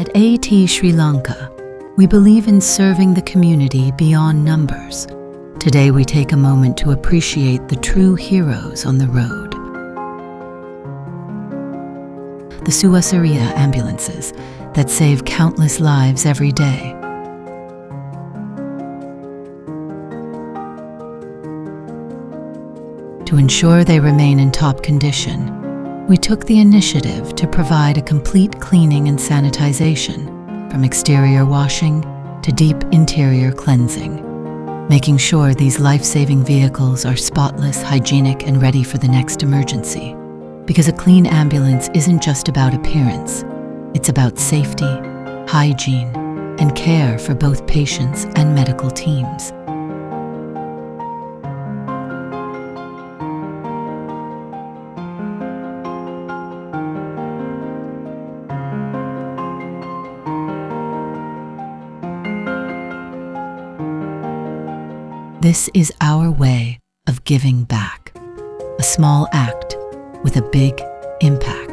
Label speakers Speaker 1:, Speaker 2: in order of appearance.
Speaker 1: At AAT Sri Lanka, we believe in serving the community beyond numbers. Today we take a moment to appreciate the true heroes on the road. The Suwa Seriya ambulances that save countless lives every day. To ensure they remain in top condition, we took the initiative to provide a complete cleaning and sanitization, from exterior washing to deep interior cleansing, making sure these life-saving vehicles are spotless, hygienic, and ready for the next emergency. Because a clean ambulance isn't just about appearance, it's about safety, hygiene, and care for both patients and medical teams. This is our way of giving back, a small act with a big impact.